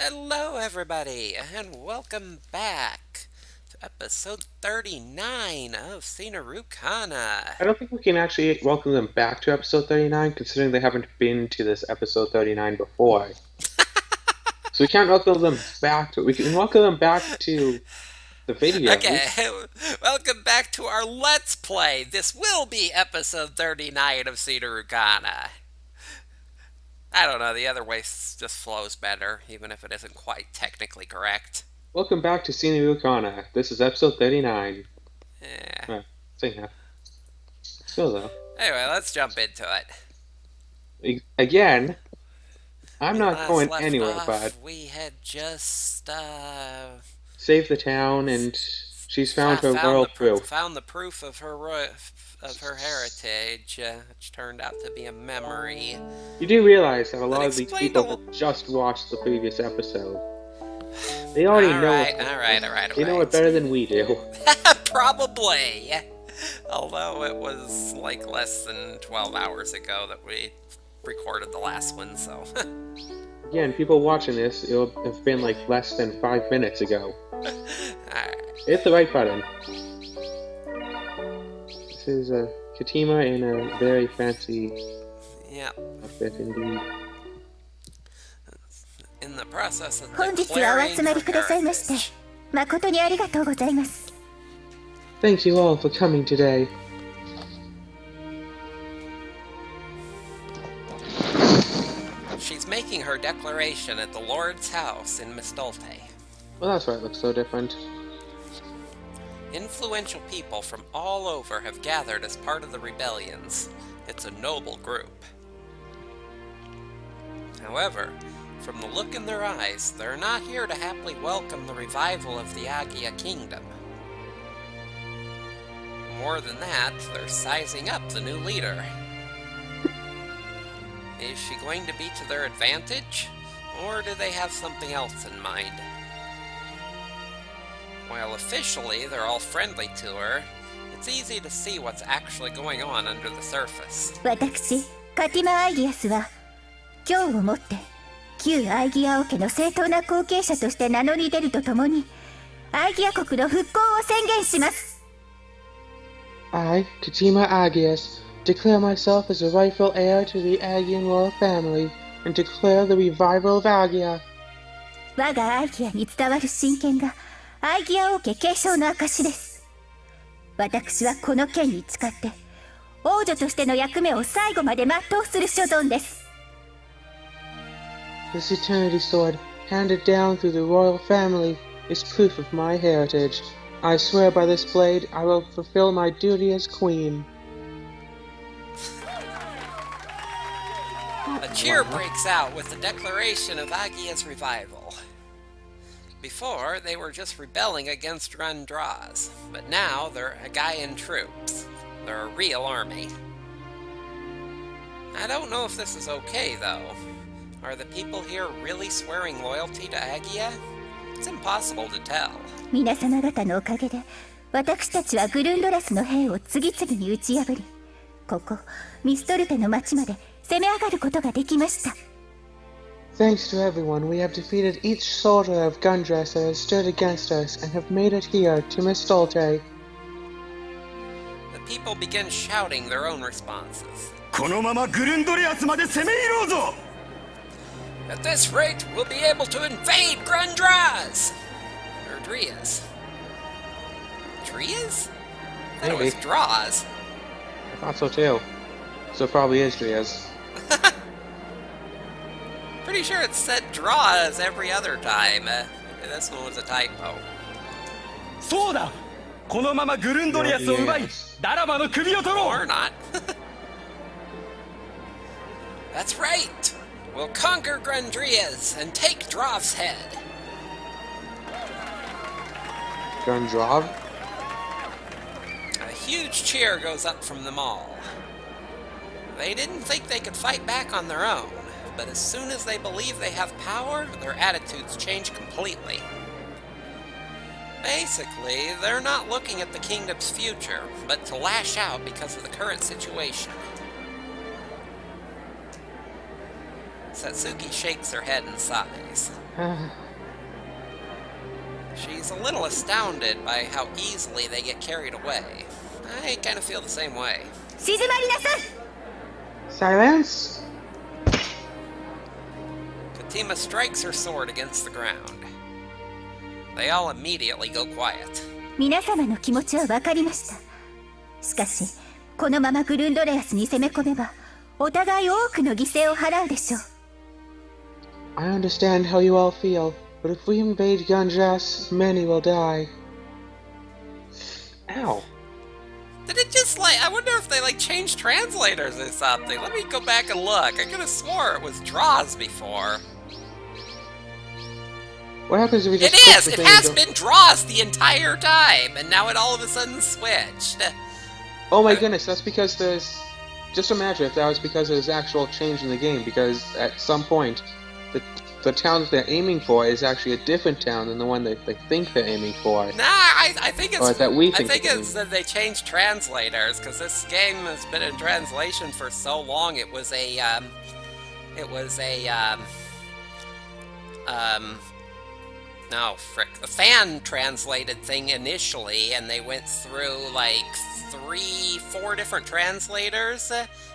Hello, everybody, and welcome back to episode 39 of Seinarukana. I don't think we can actually welcome them back to episode 39, considering they haven't been to this episode 39 before. So we can't welcome them back to it. We can welcome them back to the video. Okay, welcome back to our Let's Play. This will be episode 39 of Seinarukana. I don't know, the other way just flows better, even if it isn't quite technically correct. Welcome back to Seinarukana. This is episode 39. Yeah. Same half. Still though. Anyway, let's jump into it. Again, I'm not Last going left anywhere, off, but we had just save the town, and she's found her royal proof. Found the proof of her heritage, which turned out to be a memory. You do realize that a lot of these explained people have just watched the previous episode. They already know. All right. They know it better than we do. Probably. Although it was like less than 12 hours ago that we recorded the last one, so. Again, people watching this, it'll have been like less than 5 minutes ago. Alright. Hit the right button. This is Katima in a very fancy outfit indeed. In the process of 本日はお集まりくださいまして誠にありがとうございます。 Thank you all for coming today. She's making her declaration at the Lord's house in Mistolte. Well, that's why it looks so different. Influential people from all over have gathered as part of the rebellions. It's a noble group. However, from the look in their eyes, they're not here to happily welcome the revival of the Agia kingdom. More than that, they're sizing up the new leader. Is she going to be to their advantage, or do they have something else in mind? While officially they're all friendly to her, it's easy to see what's actually going on under the surface. 私、カティマ・アイギアスは今日をもって旧アイギア王家の正当な後継者として名乗り出るとともにアイギア国の復興を宣言します。 I, Katima Agias, declare myself as the rightful heir to the Agian royal family, and declare the revival of Agia. 我がアイギアに伝わる神権がアイギア王家継承の証です。私はこの剣に誓って王女としての役目を最後まで全うする所存です。 This eternity sword, handed down through the royal family, is proof of my heritage. I swear by this blade I will fulfill my duty as queen. A cheer breaks out with the declaration of Agia's revival. Before, they were just rebelling against Randraz, but now they're Hagayan troops. They're a real army. I don't know if this is okay, though. Are the people here really swearing loyalty to Agia? It's impossible to tell. 皆様方のおかげで私たちはグルンドラスの兵を次々に打ち破り、ここミストルテの町まで攻め上がることができました。 Thanks to everyone, we have defeated each soldier of Gundress that has stood against us and have made it here to Mistolte. The people begin shouting their own responses. このままグルンドレアスまで攻め入ろうぞ! At this rate, we'll be able to invade Grundraz! Or Drias. Drias? I thought it was Draws. I thought so too. So it probably is Drias. Pretty sure it said Draws every other time. This one was a typo. そうだ! このままグルンドレアスを奪い、ダラマの首を取ろう! Or not. That's right! We'll conquer Grundrias and take Drov's head. Gundrov? A huge cheer goes up from them all. They didn't think they could fight back on their own, but as soon as they believe they have power, their attitudes change completely. Basically, they're not looking at the kingdom's future, but to lash out because of the current situation. Satsuki shakes her head and sighs. She's a little astounded by how easily they get carried away. I kind of feel the same way. 静まりなさい Silence! Katima strikes her sword against the ground. They all immediately go quiet. 皆様の気持ちは分かりました。しかし、このままグルンドレアスに攻め込めば、お互い多くの犠牲を払うでしょう。I understand how you all feel, but if we invade Gunjas, many will die. Ow. Did it just I wonder if they changed translators or something. Let me go back and look. I could have swore it was draws before. What happens if we just It click is! the It thing has and go- been draws the entire time, and now it all of a sudden switched. Oh my goodness, that's because there's... Just imagine if that was because there's actual change in the game, because at some point, the town that they're aiming for is actually a different town than the one that they think they're aiming for. Nah, I think it's... Or that we think I think they're it's that they changed translators, because this game has been in translation for so long, it was a fan-translated thing initially, and they went through, 3-4 different translators,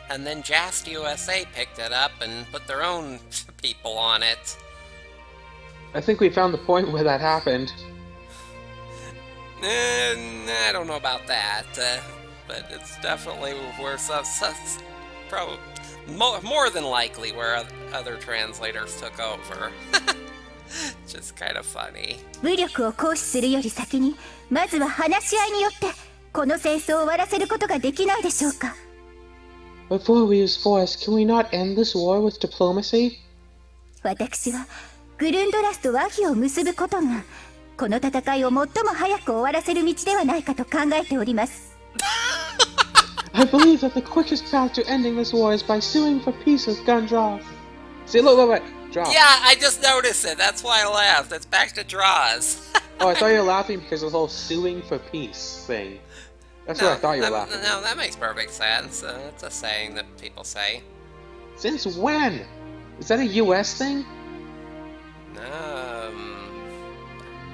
and then JAST USA picked it up and put their own people on it. I think we found the point where that happened. I don't know about that, but it's definitely where probably more than likely where other translators took over. Just kind of funny. 武力を行使するより先に、まずは話し合いによって、この戦争を終わらせることができないでしょうか。Before we use force, can we not end this war with diplomacy? 私は、グルンドラスと和議を結ぶことが、この戦いを最も早く終わらせる道ではないかと考えております。I believe that the quickest path to ending this war is by suing for peace with Gundraw. See, look, draw. Yeah, I just noticed it. That's why I laughed. It's back to draws. Oh, I thought you were laughing because of the whole suing for peace thing. That's what I thought you were laughing. No, that makes perfect sense. It's a saying that people say. Since when? Is that a US thing?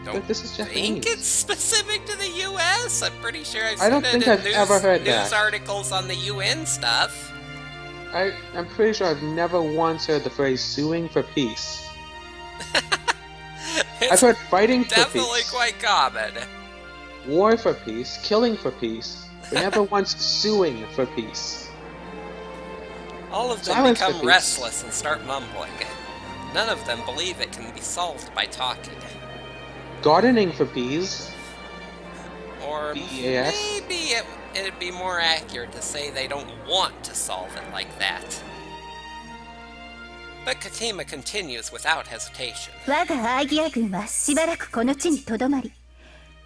Don't this is think Japanese. it's specific to the U.S. I'm pretty sure I've I seen don't it think in I've ever heard news that. articles on the UN stuff. I'm pretty sure I've never once heard the phrase suing for peace. I've It's heard fighting for definitely peace, quite common. war for peace, killing for peace, but never once suing for peace. All of them Silence for become peace. restless and start mumbling. None of them believe it can be solved by talking. Gardening for peas. Or BAS? maybe it'd be more accurate to say they don't want to solve it like that. But Katima continues without hesitation. 我がアイギア軍はしばらくこの地にとどまり、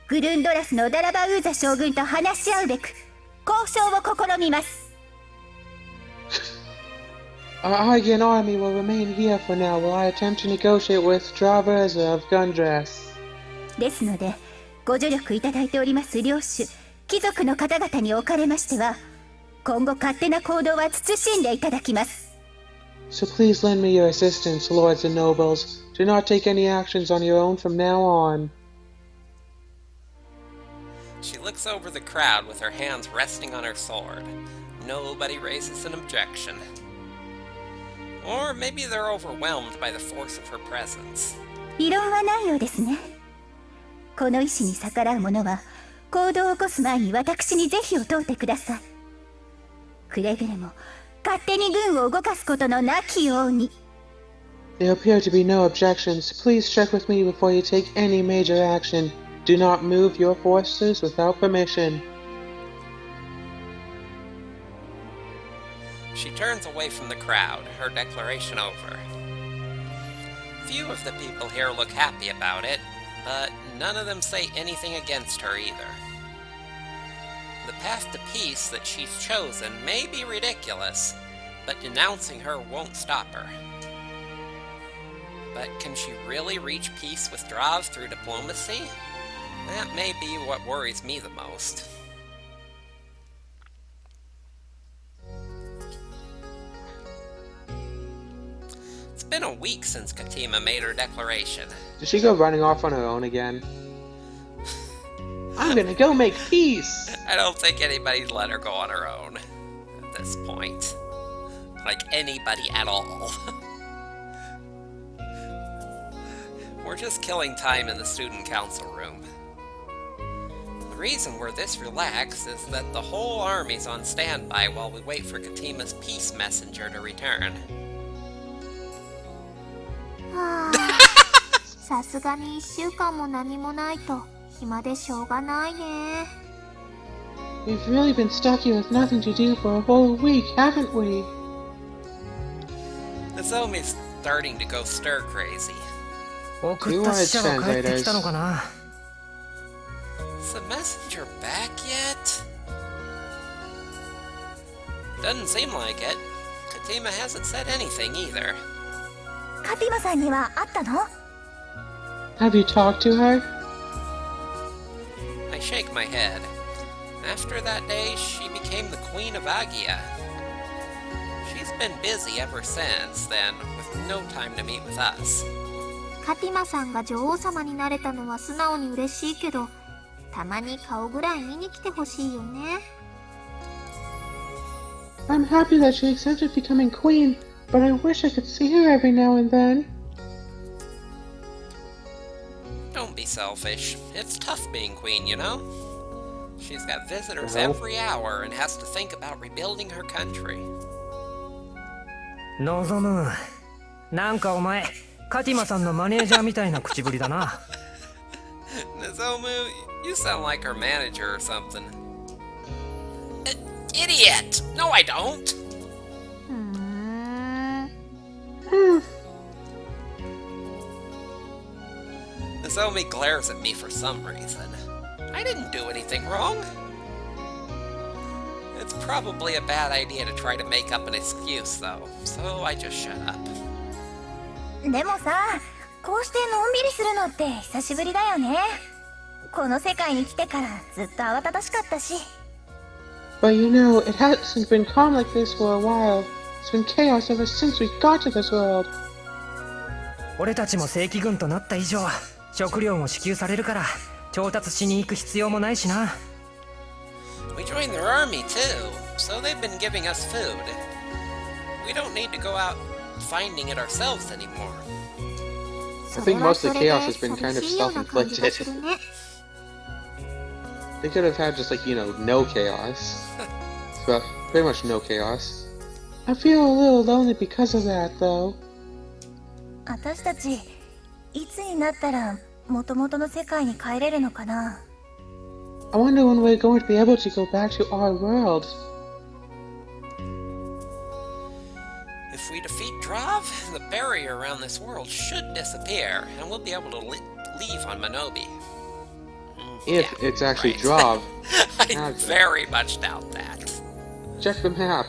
グルンドラスのダラバウーザ将軍と話し合うべく、交渉を試みます。Our Argian army will remain here for now while I attempt to negotiate with Traversa of Gundras. ですので、ご助力いただいております領主、貴族の方々におかれましては、今後勝手な行動は慎んでいただきます。So please lend me your assistance, lords and nobles. Do not take any actions on your own from now on. She looks over the crowd with her hands resting on her sword. Nobody raises an objection. Or maybe they're overwhelmed by the force of her presence. 異論はないようですね。この意志に逆らう者は、行動を起こす前に私に是非を問うてください。くれぐれも、勝手に軍を動かすことのなきように。There appear to be no objections. Please check with me before you take any major action. Do not move your forces without permission. She turns away from the crowd, her declaration over. Few of the people here look happy about it, but none of them say anything against her either. The path to peace that she's chosen may be ridiculous, but denouncing her won't stop her. But can she really reach peace with Drav through diplomacy? That may be what worries me the most. It's been a week since Katima made her declaration. Did she go running off on her own again? I'm gonna go make peace! I don't think anybody's let her go on her own at this point. Like, anybody at all. We're just killing time in the student council room. The reason we're this relaxed is that the whole army's on standby while we wait for Katima's peace messenger to return. はあ、さすがに1週間も何もないと暇でしょうがないね。We've really been stuck here with nothing to do for a whole week, haven't we? Nozomi's starting to go stir crazy. 送った死者が帰ってきたのかな。 Is the messenger back yet? Doesn't seem like it. Katima hasn't said anything either. カティマさんには会ったの？ Have you talked to her? I shake my head. After that day, she became the Queen of Agia. She's been busy ever since then, with no time to meet with us. カティマさんが女王様になれたのは素直に嬉しいけど、たまに顔ぐらい見に来てほしいよね。I'm happy that she accepted becoming queen, but I wish I could see her every now and then. Don't be selfish. It's tough being queen, you know? She's got visitors Well. every hour and has to think about rebuilding her country. 望む。なんかお前、カティマさんのマネージャーみたいな口ぶりだな。Nozomu, you sound like her manager or something. Idiot! No, I don't! ふーん。 Nozomi glares at me for some reason. I didn't do anything wrong. It's probably a bad idea to try to make up an excuse, though, so I just shut up. でもさ、こうしてのんびりするのって久しぶりだよね。この世界に来てからずっと慌ただしかったし。But you know, it hasn't been calm like this for a while. It's been chaos ever since we got to this world. 俺たちも正規軍となった以上、食料も支給されるから調達しに行く必要もないしな。We joined their army, too, so they've been giving us food. We don't need to go out finding it ourselves anymore. I think most of the chaos has been kind of self-inflicted. They could have had just like, you know, no chaos. But pretty much no chaos. I feel a little lonely because of that, though. 私たちいつになったら元々の世界に帰れるのかな。 I wonder when we're going to be able to go back to our world. If we defeat Drav, the barrier around this world should disappear, and we'll be able to leave on Minobi. If Yeah, it's actually right. Drav. I very much doubt that. Check the map.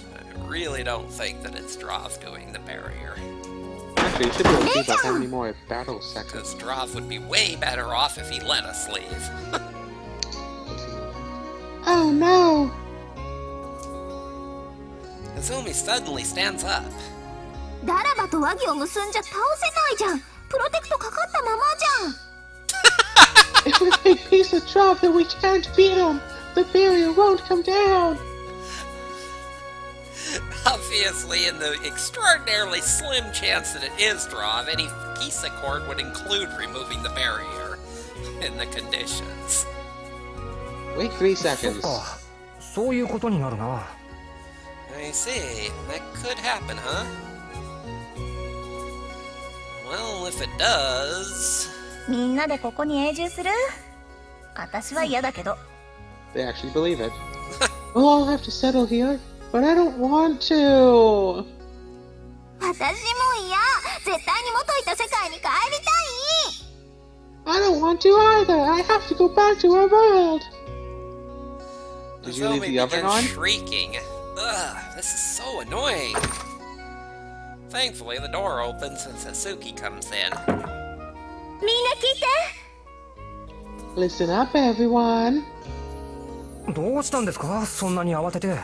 I really don't think that it's Drav doing the barrier. Actually, it should be able to see like how many more battle seconds. Because Drav would be way better off if he let us leave. Oh no! Nozomi suddenly stands up. ダラバと和議を結んじゃ倒せないじゃん。プロテクトかかったままじゃん。 If we make peace with Drav, then we can't beat him! The barrier won't come down! Obviously, in the extraordinarily slim chance that it is Drav, any peace accord would include removing the barrier in the conditions. Wait 3 seconds. そういうことになるな。I see. That could happen, huh? Well, if it does... みんなでここに永住する？私は嫌だけど。 They actually believe it. We'll all have to settle here, but I don't want to! 私も嫌。絶対に元いた世界に帰りたい。 I don't want to either! I have to go back to our world! Did you leave Nozomi the oven begins on? shrieking. Ugh, this is so annoying. Thankfully, the door opens and Sasuke comes in. みんな聞いて。 Listen up, everyone! どうしたんですか、そんなに慌てて。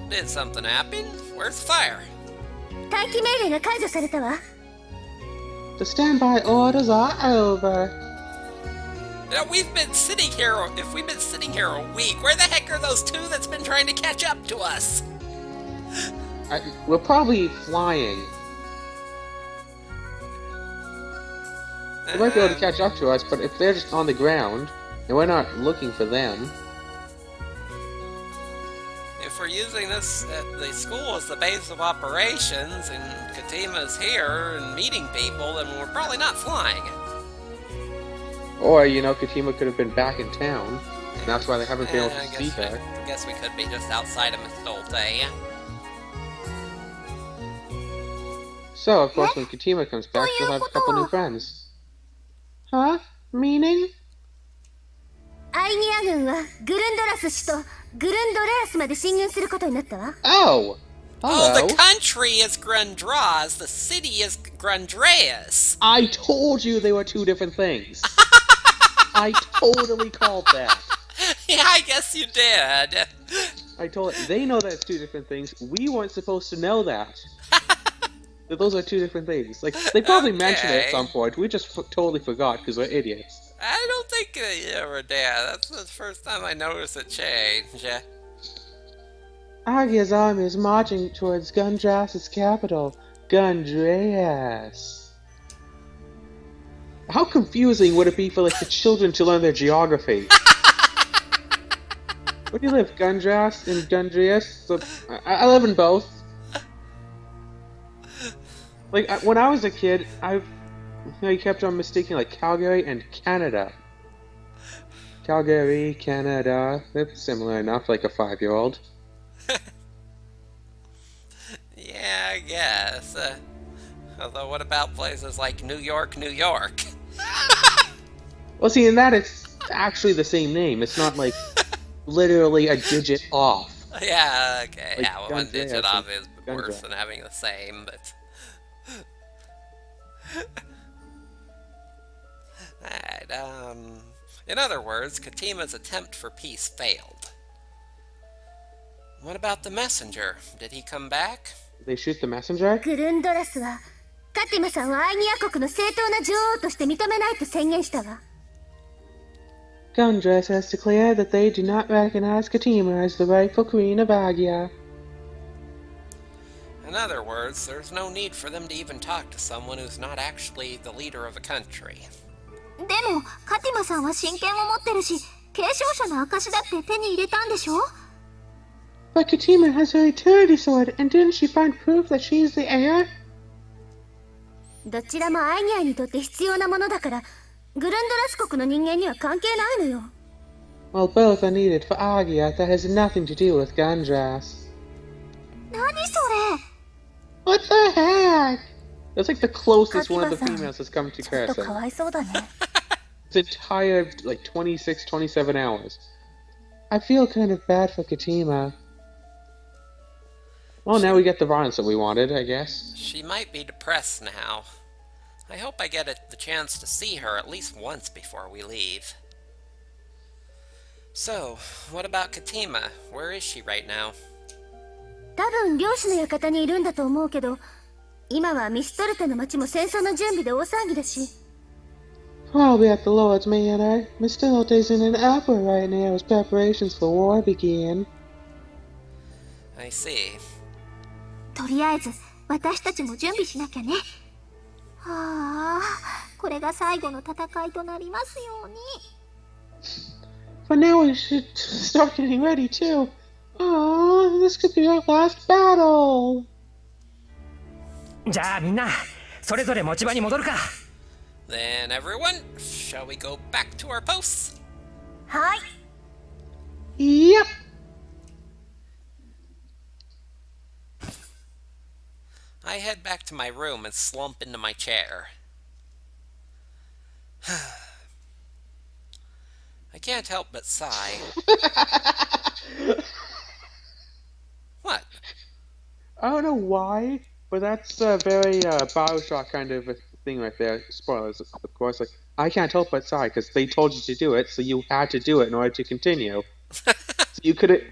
Did something happen? Where's the fire? 待機命令が解除されたわ。 The standby orders are over. If we've been sitting here a week, where the heck are those two that's been trying to catch up to us? We're probably flying. They might be able to catch up to us, but if they're just on the ground, and we're not looking for them... If we're using the school as the base of operations, and Katima's here and meeting people, then we're probably not flying. Or, Katima could have been back in town, and that's why they haven't been able to see her. I guess we could be just outside of Mistolte. So, of course, when Katima comes back, she'll have a couple new friends. Huh? Meaning? アイニア軍はグルンドラス氏とグルンドレアスまで進軍することになったわ。 Oh! Oh, Hello. the country is Grundraz, the city is Grundreas. I told you they were two different things. I totally called that. Yeah, I guess you did. I told it. They know that's two different things. We weren't supposed to know that. That those are two different things. Like, they probably mentioned it at some point. We just totally forgot because we're idiots. I don't think you ever did. That's the first time I noticed a change. Agia's army is marching towards Gundras's capital, Gundreas. How confusing would it be for, like, the children to learn their geography? Where do you live, Gundras and Gundreas? So, I live in both. Like, when I was a kid, I kept on mistaking, like, Calgary and Canada. Calgary, Canada, that's similar enough, like a 5-year-old. Yeah, I guess. Although, what about places like New York, New York? Well, see, in that it's actually the same name. It's not, like, literally a digit off. Yeah, okay. Like Yeah, well, one digit Gundreas off is and worse Gundra. than having the same, but... Alright, in other words, Katima's attempt for peace failed. What about the messenger? Did he come back? They shoot the messenger? グルンドラスはカティマさんをアイニア国の正当な女王として認めないと宣言したわ。 Gundras has declared that they do not recognize Katima as the rightful queen of Agia. In other words, there's no need for them to even talk to someone who's not actually the leader of a country. でもカティマさんは親権を持ってるし継承者の証だって手に入れたんでしょ？ But Katima has her eternity sword, and didn't she find proof that she is the heir? どちらもアイニアにとって必要なものだからグルンドラス国の人間には関係ないのよ。 Well, both are needed for Agia. That has nothing to do with Gundras. 何それ？ What the heck? That's like the closest one of the Katima-san, females has come to ちょっとか Karasa. わいそうだね。 Its entire, like, 26, 27 hours. I feel kind of bad for Katima. Well, now we get the violence that we wanted, I guess. She might be depressed now. I hope I get the chance to see her at least once before we leave. So, what about Katima? Where is she right now? 多分漁師の館にいるんだと思うけど今はミストルテの町も戦争の準備で大騒ぎだし。 Probably at the Lord's Manor. Miss Tilte's in an uproar right now as preparations for war begin. I see. とりあえず私たちも準備しなきゃね。はあ、これが最後の戦いとなりますように。 But now we should start getting ready too. Oh, this could be our last battle. じゃあみんなそれぞれ持ち場に戻るか。 Then everyone, shall we go back to our posts? はい。 Yep. I head back to my room and slump into my chair. I can't help but sigh. What? I don't know why, but that's a very Bioshock kind of a thing right there. Spoilers, of course. Like, I can't help but sigh because they told you to do it, so you had to do it in order to continue. So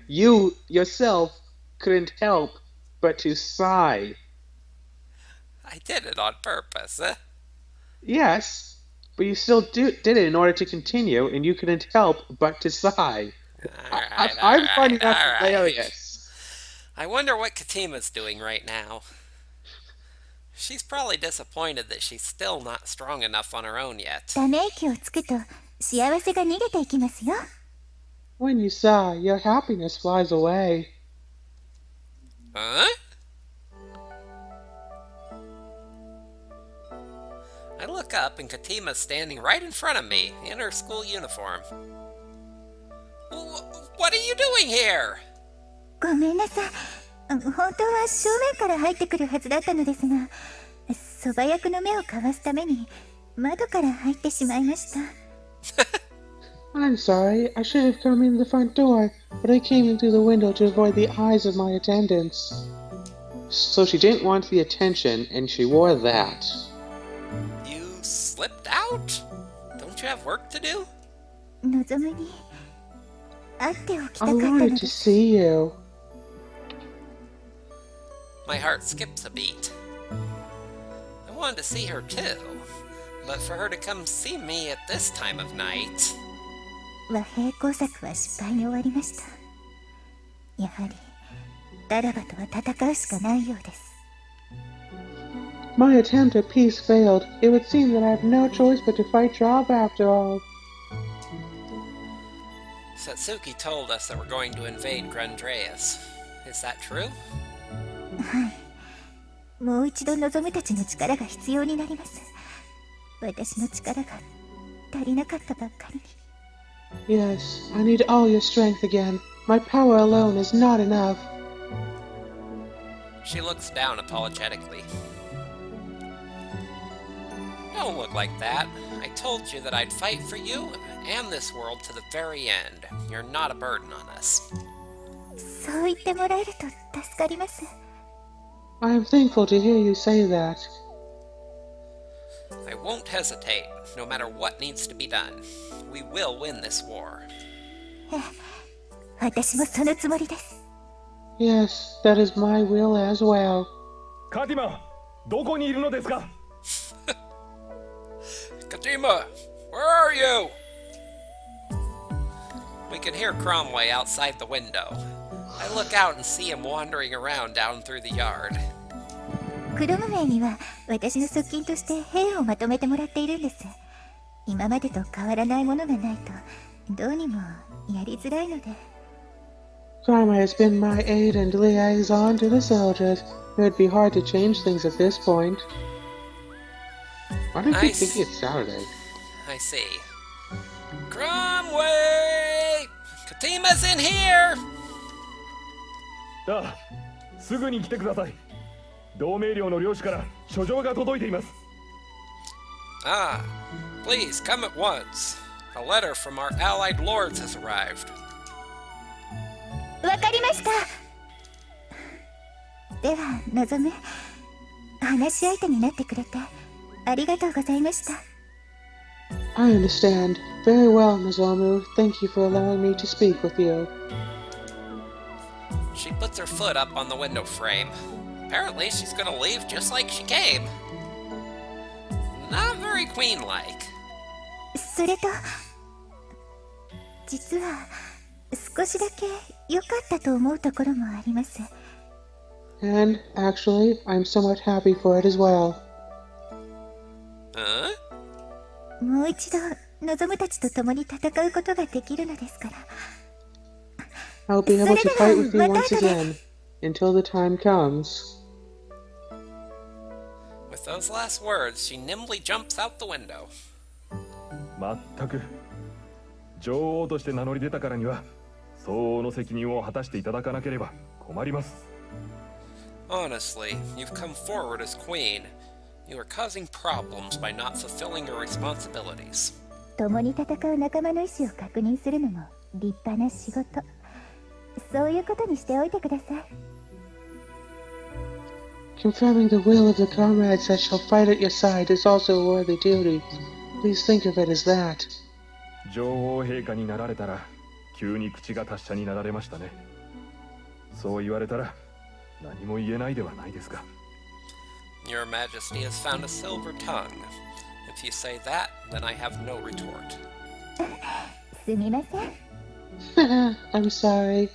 you yourself couldn't help but to sigh. I did it on purpose. Yes, but you still did it in order to continue, and you couldn't help but to sigh. I'm finding that hilarious. I wonder what Katima's doing right now. She's probably disappointed that she's still not strong enough on her own yet. ため息をつくと幸せが逃げていきますよ。 When you sigh, your happiness flies away. Huh? I look up and Katima's standing right in front of me in her school uniform. What are you doing here? ごめんなさい。本当は正面から入ってくるはずだったのですが、そば役の目をかわすために窓から入ってしまいました。I'm sorry, I should have come in the front door, but I came in through the window to avoid the eyes of my attendants. So she didn't want the attention, and she wore that. You slipped out? Don't you have work to do? のぞむに会っておきたか I ったの wanted で to す。 see you. My heart skips a beat. I wanted to see her too, but for her to come see me at this time of night... 和平工作は失敗に終わりました。やはりダラバとは戦うしかないようです。 My attempt at peace failed. It would seem that I have no choice but to fight Job after all. Satsuki told us that we're going to invade Grandreas. Is that true? はい。もう一度望むたちの力が必要になります。私の力が足りなかったばっかりに。 Yes, I need all your strength again. My power alone is not enough. She looks down apologetically. Don't look like that. I told you that I'd fight for you and this world to the very end. You're not a burden on us. そう言ってもらえると助かります。 I am thankful to hear you say that. I won't hesitate, no matter what needs to be done. We will win this war. 私もそのつもりです。 Yes, that is my will as well. カティマ、どこにいるのですか？ Katima, where are you? We can hear Cromway outside the window. I look out and see him wandering around down through the yard. クロムウェイには私の側近として兵をまとめてもらっているんです。今までと変わらないものがないとどうにもやりづらいので。 Karma has been my aide and liaison to the soldiers. It would be hard to change things at this point. Why do I keep thinking it's Saturday? I see. Cromway! Katima's in here! ああ、すぐに来てください。同盟領の領主から書状が届いています。 Ah, please come at once. A letter from our allied lords has arrived. わかりました。では望む、話し相手になってくれてありがとうございました。 I understand. Very well, Nozomu. Thank you for allowing me to speak with you. She puts her foot up on the window frame. Apparently she's gonna leave just like she came. Not very queen-like. それと実は少しだけ良かったと思うところもあります。 And, actually, I'm somewhat happy for it as well. Huh? もう一度望むたちと共に戦うことができるのですから。 I'll be able to fight with you once again, until the time comes. With those last words, she nimbly jumps out the window. まったく、女王として名乗り出たからには相応の責任を果たしていただかなければ困ります。 Honestly, you've come forward as queen. You are causing problems by not fulfilling your responsibilities. 共に戦う仲間の意思を確認するのも立派な仕事。そういうことにしておいてください。 Confirming the will of the comrades that shall fight at your side is also a worthy duty. Please think of it as that. 女王陛下になられたら急に口が達者になられましたね。そう言われたら何も言えないではないですか。 Your Majesty has found a silver tongue. If you say that, then I have no retort. すみません。I'm sorry.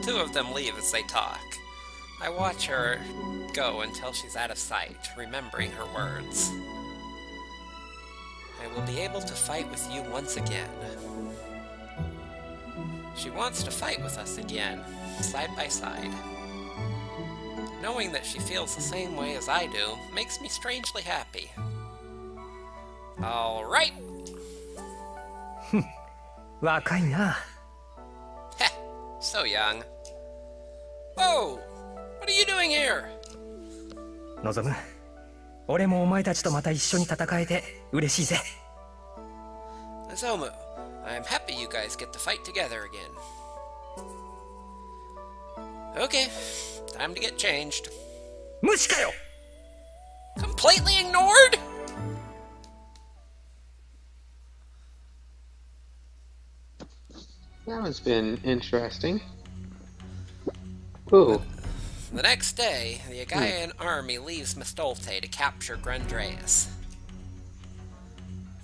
The two of them leave as they talk. I watch her go until she's out of sight, remembering her words. I will be able to fight with you once again. She wants to fight with us again, side by side. Knowing that she feels the same way as I do makes me strangely happy. Alright! 若いな。 Heh, so young. Whoa! What are you doing here? 望む。俺もお前たちとまた一緒に戦えて嬉しいぜ。Nozomu, I'm happy you guys get to fight together again. Okay, time to get changed. 無視かよ。 Completely ignored? That has been interesting. Ooh. The next day, the Aegean army leaves Mistolte to capture Grandreas.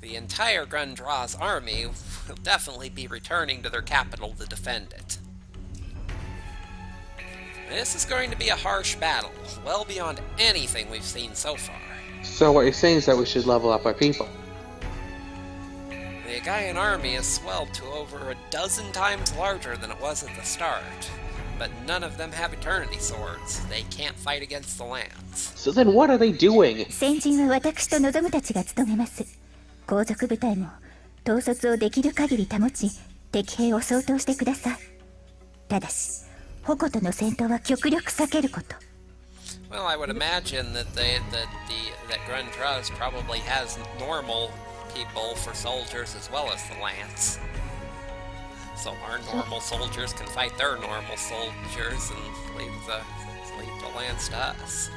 The entire Grandra's army will definitely be returning to their capital to defend it. This is going to be a harsh battle, well beyond anything we've seen so far. So what you're saying is that we should level up our people. The Aegean army has swelled to over a dozen times larger than it was at the start, but none of them have eternity swords. They can't fight against the lance. So then what are they doing? 先陣は私と望むたちが務めます。後続部隊も統率をできる限り保ち、敵兵を掃討してください。ただし、矛との戦闘は極力避けること。Well, I would imagine that Grandraz probably has normal people for soldiers as well as the lance. So our normal soldiers can fight their normal soldiers and leave the lance to us.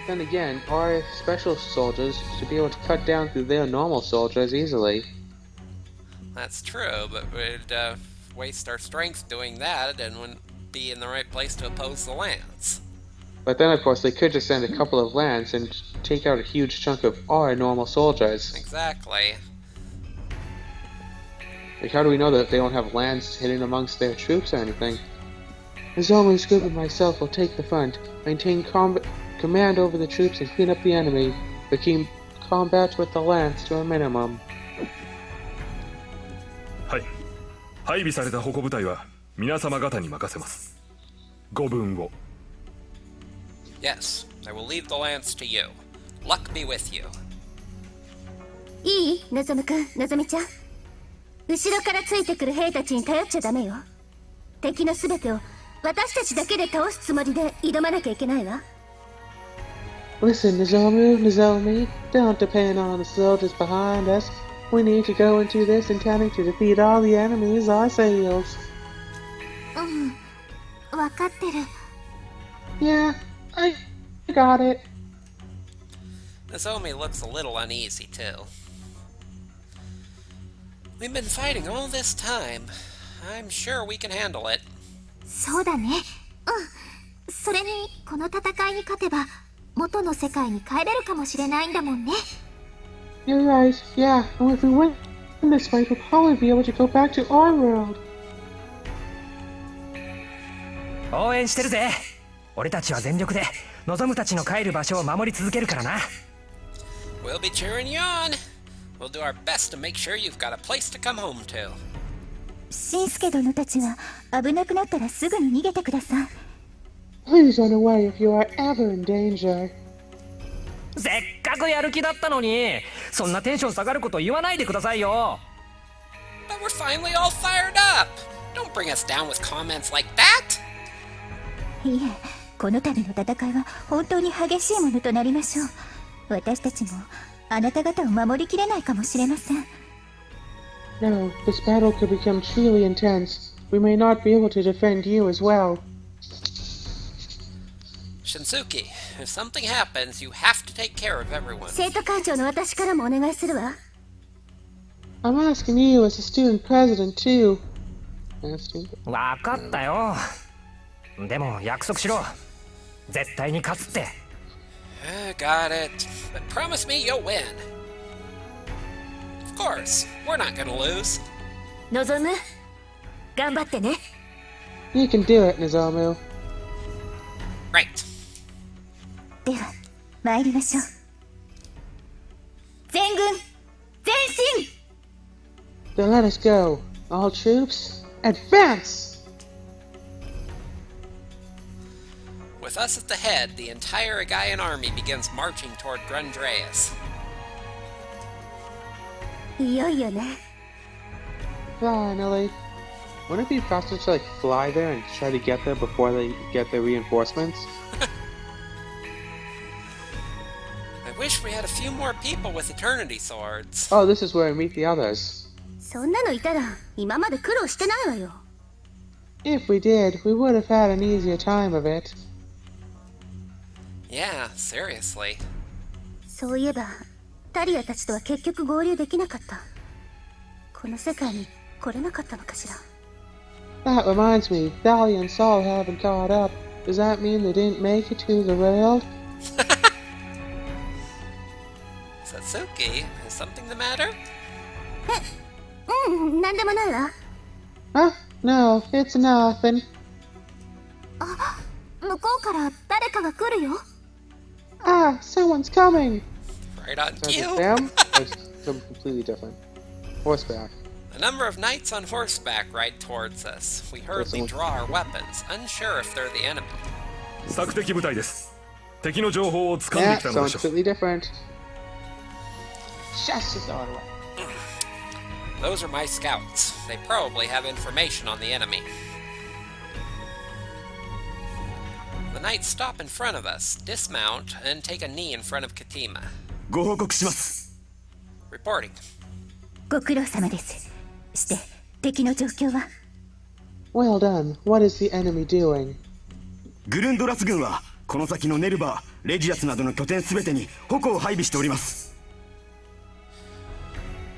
Then again, our special soldiers should be able to cut down through their normal soldiers easily. That's true, but we'd waste our strength doing that and wouldn't be in the right place to oppose the lance. But then, of course, they could just send a couple of lance and take out a huge chunk of our normal soldiers. Exactly. Like, how do we know that they don't have lance hidden amongst their troops or anything? Nozomu's group and myself will take the front, maintain command over the troops and clean up the enemy, but keep combat with the lance to a minimum. はい。配備された矛部隊は皆様方に任せます。ご分を。Yes, I will leave the lance to you. Luck be with you. いいのぞむくん、のぞみちゃん。後ろからついてくる兵たちに頼っちゃダメよ。敵のすべてを私たちだけで倒すつもりで挑まなきゃいけないわ。Listen, Nozomi, don't depend on the soldiers behind us. We need to go into this intending to defeat all the enemies ourselves. わかってる。Yeah, I got it. Nozomi looks a little uneasy, too. We've been fighting all this time. I'm sure we can handle it. そうだね。それにこの戦いに勝てば元の世界に帰れるかもしれないんだもんね。You're right, yeah, and if we win this fight, we'll probably be able to go back to our world. 応援してるぜ。俺たちは全力で望むたちの帰る場所を守り続けるからな。We'll be cheering you on. We'll do our best to make sure you've got a place to come home to. しんすけ殿たちが危なくなったらすぐに逃げてください。Please run away if you are ever in danger. せっかくやる気だったのに、そんなテンション下がること言わないでくださいよ。But we're finally all fired up. Don't bring us down with comments like that. いえ、この度の戦いは本当に激しいものとなりましょう。私たちもあなた方を守りきれないかもしれません。No, this battle could become truly intense. We may not be able to defend you as well. Shinsuke, if something happens, you have to take care of everyone. 生徒会長の私からもお願いするわ。I'm asking you as a student president too. わかったよ。でも約束しろ。絶対に勝つって。Got it. But promise me you'll win. Of course, we're not gonna lose. 望む頑張ってね。 You can do it, Nozomu. Right. では参りましょう。全軍前進。 Then let us go. All troops, advance! With us at the head, the entire Eien army begins marching toward Grundreas. いよいよね。 Finally. Wouldn't it be faster to fly there and try to get there before they get their reinforcements? I wish we had a few more people with eternity swords. Oh, this is where we meet the others. そんなのいたら今まで苦労してないわよ。 If we did, we would have had an easier time of it. Yeah, seriously. そういえばタリアたちとは結局合流できなかった。この世界に来れなかったのかしら。 That reminds me, Thalia and Saul haven't caught up. Does that mean they didn't make it to the world? Satsuki, is something the matter? なんでもないわ。 Huh? No, it's nothing. 向こうから誰かが来るよ。 Ah, someone's coming! Right on Is it cue. them? Or is it something completely different? Horseback. A number of knights on horseback ride towards us. We hurriedly draw our weapons, unsure if they're the enemy. 索敵部隊です。敵の情報を掴んで Yeah, きたので someone's しょう。 completely different. Just as auto. Those are my scouts. They probably have information on the enemy. The knights stop in front of us, dismount, and take a knee in front of Katima. ご報告します。 Reporting. ご苦労様です。して敵の状況は？ Well done. What is the enemy doing? グルンドラス軍はこの先のネルバー、レジアスなどの拠点すべてに矛を配備しております。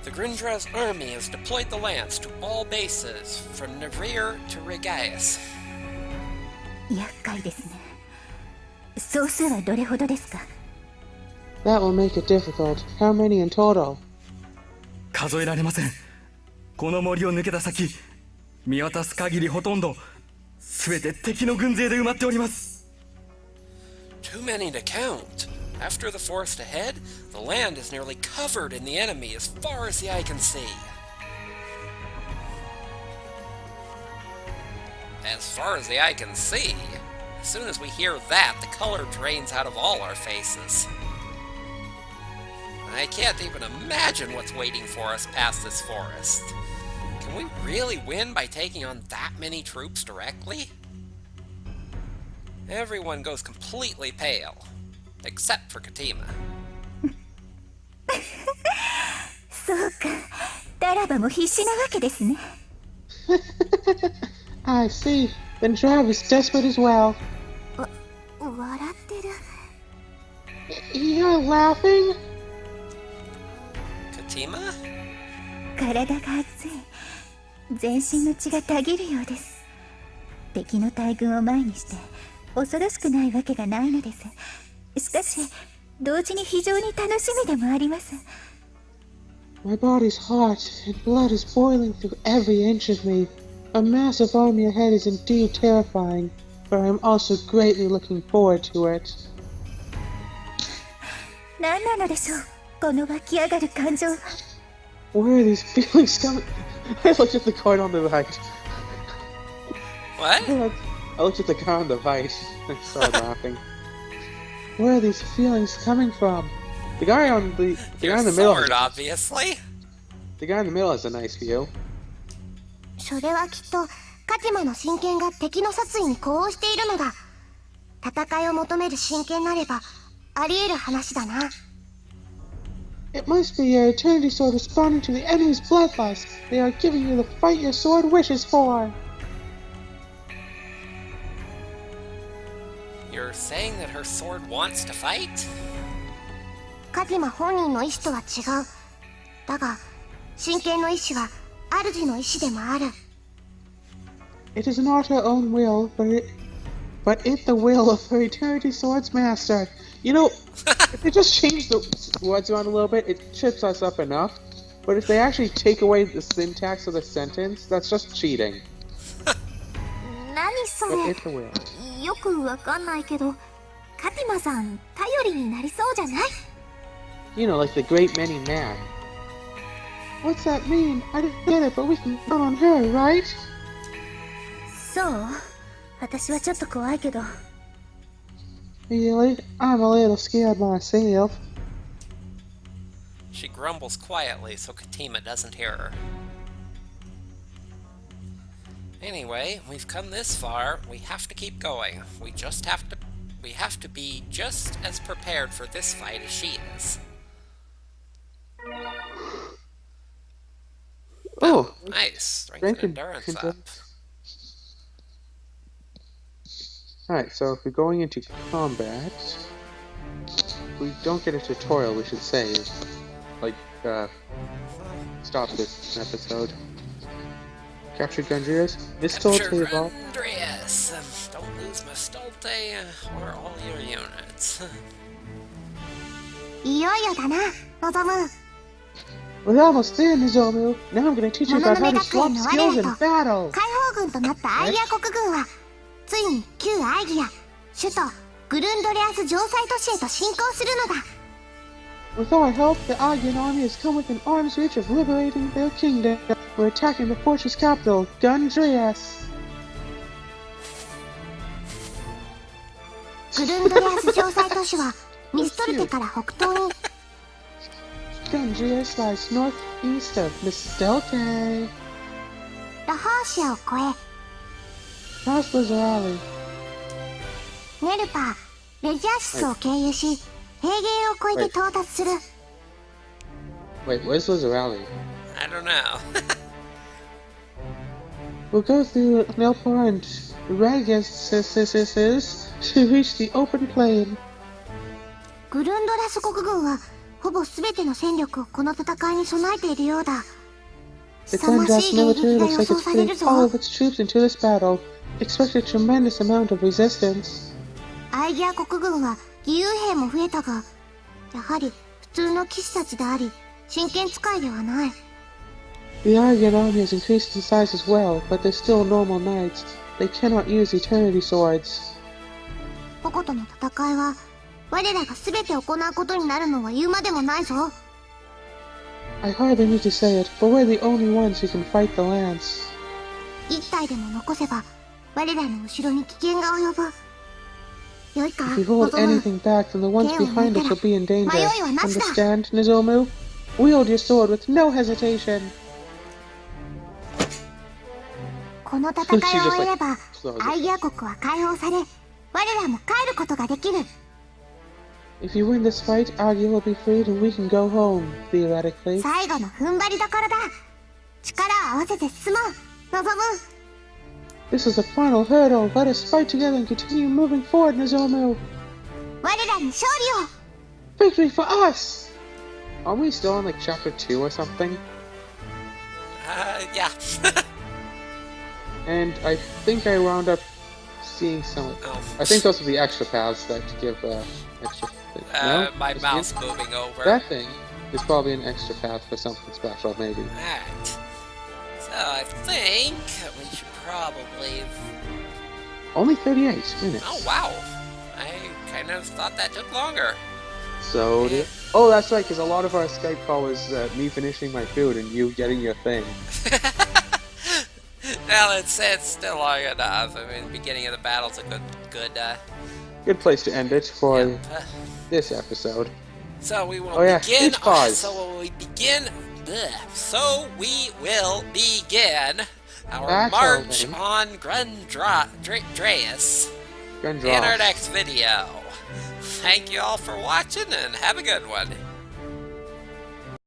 The Grindra's army has deployed the lance to all bases, from Nevrir to Regaius. 厄介ですね。総数はどれほどですか？ That will make it difficult. How many in total? 数えられません。この森を抜けた先、見渡す限りほとんどすべて敵の軍勢で埋まっております。 Too many to count. After the forest ahead, the land is nearly covered in the enemy as far as the eye can see. As far as the eye can see? As soon as we hear that, the color drains out of all our faces. I can't even imagine what's waiting for us past this forest. Can we really win by taking on that many troops directly? Everyone goes completely pale, except for Katima. そうか、ダラバも必死なわけですね。I see. Then Trav is desperate as well. 笑ってる。 You're laughing? Katima? 体が熱い。全身の血がたぎるようです。敵の大軍を前にして恐ろしくないわけがないのです。しかし同時に非常に楽しみでもあります。 My body's hot, and blood is boiling through every inch of me. A massive army ahead is indeed terrifying, but I am also greatly looking forward to it. 何なのでしょう、この湧き上がる感情は。 Where are these feelings coming? I looked at the card on the right. What? I looked at the card on the right and started laughing. Where are these feelings coming from? The guy in the middle. Sword, obviously. The guy in the middle has a nice view. それはきっとカティマの真剣が敵の殺意に呼応しているのだ。戦いを求める真剣なればあり得る話だな。 It must be your eternity sword responding to the enemy's bloodlust. They are giving you the fight your sword wishes for. You're saying that her sword wants to fight? カティマ本人の意志とは違う。だが真剣の意志は主の意志でもある。 It is not her own will, but but at the will of her Eternity Swords Master. You know, if they just change the words around a little bit, it trips us up enough. But if they actually take away the syntax of the sentence, that's just cheating. 何そ But れ at the will. よくわかんないけどカティマさん頼りになりそうじゃない You know, like the great many man. What's that mean? I didn't get it, but we can count on her, right? そう私はちょっと怖いけど Really? I'm a little scared myself. She grumbles quietly so Katima doesn't hear her. Anyway, we've come this far. We have to keep going. We have to be just as prepared for this fight as she is. Oh, Nice. Strength strength and endurance up. Alright, so if we're going into combat, we don't get a tutorial, we should save. Like, stop this episode. Capture Gundrias. Capture Mistolte evolve. Andreas. Don't lose Mistolte or all your units. いよいよだな望む We're almost there, Nozomu. Now I'm gonna teach you about how to swap 物の skills 目 in 学園の battle. 解放軍となったアイギア国軍はついに旧アイギア首都グルンドレアス城塞都市へと侵攻するのだ With our help, the Aegean army has come within arm's reach of liberating their kingdom. We're attacking the fortress capital, Gundrias. グルンドレアス城塞都市はミストルテから北東に Gundrias lies northeast of Mistolte. ラハーシアを越 Past Lazarali. えネルパーレジャーシスを経由し平原を越えて到達する Wait, where's Lazarali? I don't know. We'll go through Nelpor and Ragas to reach the open plain. グルンドラス国軍はほぼ全ての戦力をこの戦いに備えているようだ The 凄ま Gundras しい迎 military 撃が looks 予 like 想 it's され putting るぞ all of its troops into this battle. Expect a tremendous amount of resistance. アイギア国軍は義勇兵も増えたがやはり普通の騎士たちであり真剣使いではない The Aegean army has increased in size as well, but they're still normal knights. They cannot use eternity swords. 矛との戦いは我らが全て行うことになるのは言うまでもないぞ I hardly need to say it, but we're the only ones who can fight the lance. 一体でも残せば我らの後ろに危険が及ぶよいか If we hold 望む anything back, then the ones behind us will be in danger. 迷いはなしだ Understand, Nozomu? Wield your sword with no hesitation. この戦いを終えれば Slowly. アイギア国は解放され我らも帰ることができる If you win this fight, Agia will be freed and we can go home, theoretically. 最後の踏ん張りどころだ力を合わせて進もう望む This is the final hurdle. Let us fight together and continue moving forward, Nozomu. 我らに勝利を Victory for us! Are we still on like chapter 2 or something? Yeah. And I think I wound up seeing some. Oh. I think those are the extra paths that give extra. No? My Just mouse in- moving over. That thing is probably an extra path for something special, maybe. Alright. So I think we should probably... Only 38 minutes. Oh, wow. I kind of thought that took longer. So did. Oh, that's right, because a lot of our Skype call was me finishing my food and you getting your thing. Well, it's still long enough. I mean, the beginning of the battle's a good Good place to end it for yep. this episode. So we will Oh, yeah, begin. each pause. So we begin. So we will begin our That's march all, on Grundreas Gun in our draws. next video. Thank you all for watching and have a good one.